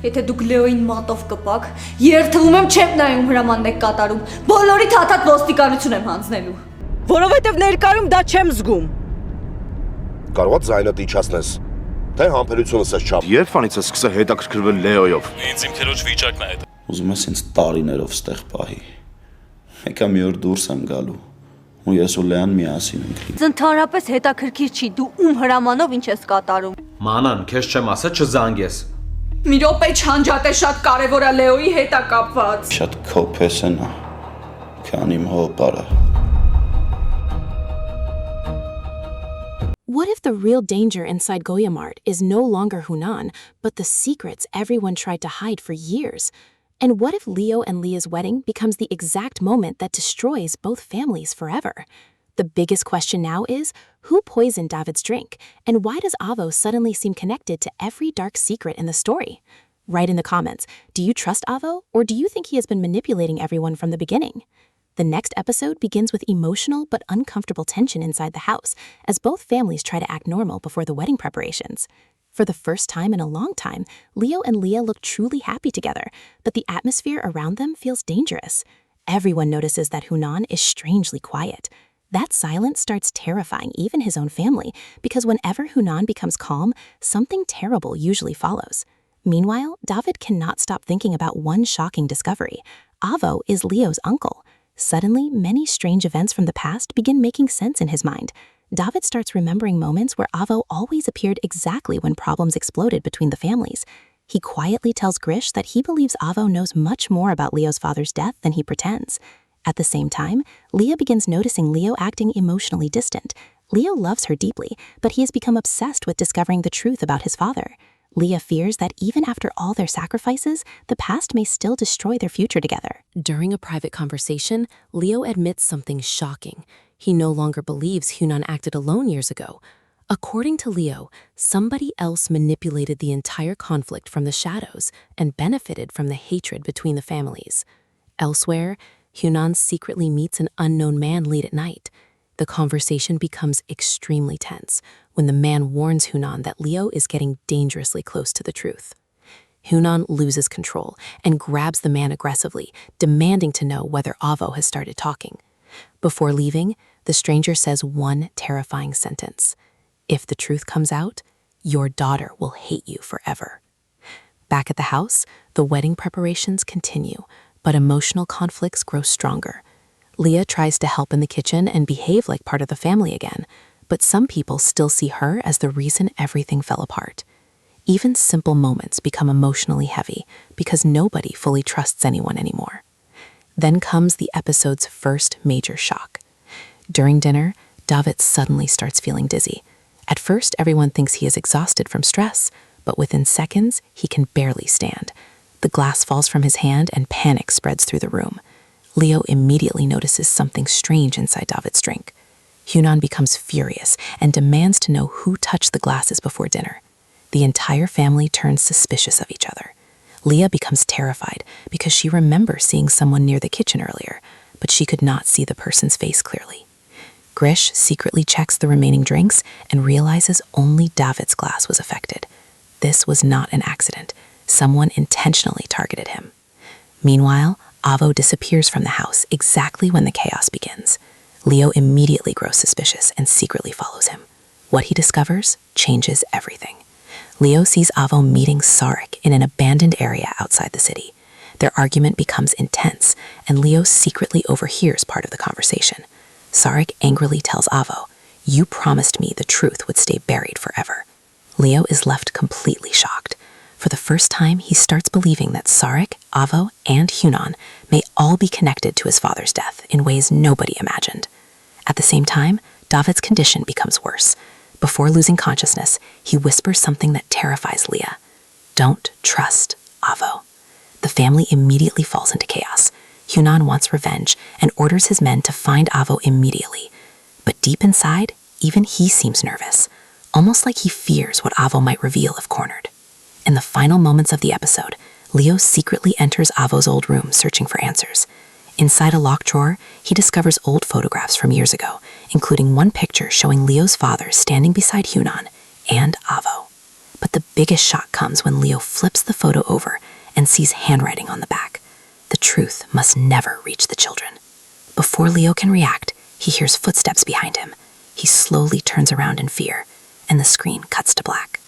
Եթե դուք Լեոյին մատով կպաք, երթվում եմ չեմ նայում հրամանն եք կատարում, բոլորի թաթատ ոստիկանություն եմ հանձնելու։ Որովհետև ներկայում դա չեմ զգում։ Կարող ես ձայնդ իջացնես, թե համբերությունս ես չափ։ Երբանից ես սկսել հետաքրքրվել Լեոյով։ Ինձ իմ քերոջ վիճակն է հետ։ Ուզում ես ինձ տարիներով ստեղ պահի։ Եկա մի օր դուրս եմ գալու, ու ես ու Լեան միասին ենք լինում։ Ընդհանրապես հետաքրքիր չի, դու ում հրամանով ինչ ես կատարում։ Մանան, քեզ չեմ ասա չզանգես։ Մի րոպե չանջատ է, շատ կարևոր է Լեոյի հետ է կապված։ Շատ քո պես է, քան իմ հոպարը։ What if the real danger inside Գոյամարտ is no longer Hunan, but the secrets everyone tried to hide for years? And what if Leo and Leah's wedding becomes the exact moment that destroys both families forever? The biggest question now is, who poisoned David's drink? And why does Avo suddenly seem connected to every dark secret in the story? Write in the comments, do you trust Avo, or do you think he has been manipulating everyone from the beginning? The next episode begins with emotional but uncomfortable tension inside the house, as both families try to act normal before the wedding preparations. For the first time in a long time, Leo and Leah look truly happy together, but the atmosphere around them feels dangerous. Everyone notices that Hunan is strangely quiet. That silence starts terrifying even his own family, because whenever Hunan becomes calm, something terrible usually follows. Meanwhile, David cannot stop thinking about one shocking discovery. Avo is Leo's uncle. Suddenly, many strange events from the past begin making sense in his mind. David starts remembering moments where Avo always appeared exactly when problems exploded between the families. He quietly tells Grish that he believes Avo knows much more about Leo's father's death than he pretends. At the same time, Leah begins noticing Leo acting emotionally distant. Leo loves her deeply, but he has become obsessed with discovering the truth about his father. Leah fears that even after all their sacrifices, the past may still destroy their future together. During a private conversation, Leo admits something shocking. He no longer believes Hunan acted alone years ago. According to Leo, somebody else manipulated the entire conflict from the shadows and benefited from the hatred between the families. Elsewhere, Hunan secretly meets an unknown man late at night. The conversation becomes extremely tense when the man warns Hunan that Leo is getting dangerously close to the truth. Hunan loses control and grabs the man aggressively, demanding to know whether Avo has started talking. Before leaving, the stranger says one terrifying sentence: "If the truth comes out, your daughter will hate you forever." Back at the house, the wedding preparations continue, but emotional conflicts grow stronger. Leah tries to help in the kitchen and behave like part of the family again, but some people still see her as the reason everything fell apart. Even simple moments become emotionally heavy because nobody fully trusts anyone anymore. Then comes the episode's first major shock. During dinner, David suddenly starts feeling dizzy. At first, everyone thinks he is exhausted from stress, but within seconds, he can barely stand. The glass falls from his hand and panic spreads through the room. Leo immediately notices something strange inside David's drink. Hunan becomes furious and demands to know who touched the glasses before dinner. The entire family turns suspicious of each other. Leah becomes terrified because she remembers seeing someone near the kitchen earlier, but she could not see the person's face clearly. Grish secretly checks the remaining drinks and realizes only David's glass was affected. This was not an accident. Someone intentionally targeted him. Meanwhile, Avo disappears from the house exactly when the chaos begins. Leo immediately grows suspicious and secretly follows him. What he discovers changes everything. Leo sees Avo meeting Sarek in an abandoned area outside the city. Their argument becomes intense, and Leo secretly overhears part of the conversation. Sarek angrily tells Avo, "You promised me the truth would stay buried forever." Leo is left completely shocked. For the first time, he starts believing that Sarek, Avo, and Hunan may all be connected to his father's death in ways nobody imagined. At the same time, David's condition becomes worse. Before losing consciousness, he whispers something that terrifies Leah. "Don't trust Avo." The family immediately falls into chaos. Hunan wants revenge and orders his men to find Avo immediately. But deep inside, even he seems nervous, almost like he fears what Avo might reveal if cornered. In the final moments of the episode, Leo secretly enters Avo's old room searching for answers. Inside a locked drawer, he discovers old photographs from years ago, including one picture showing Leo's father standing beside Hunan and Avo. But the biggest shock comes when Leo flips the photo over and sees handwriting on the back. The truth must never reach the children. Before Leo can react, he hears footsteps behind him. He slowly turns around in fear, and the screen cuts to black.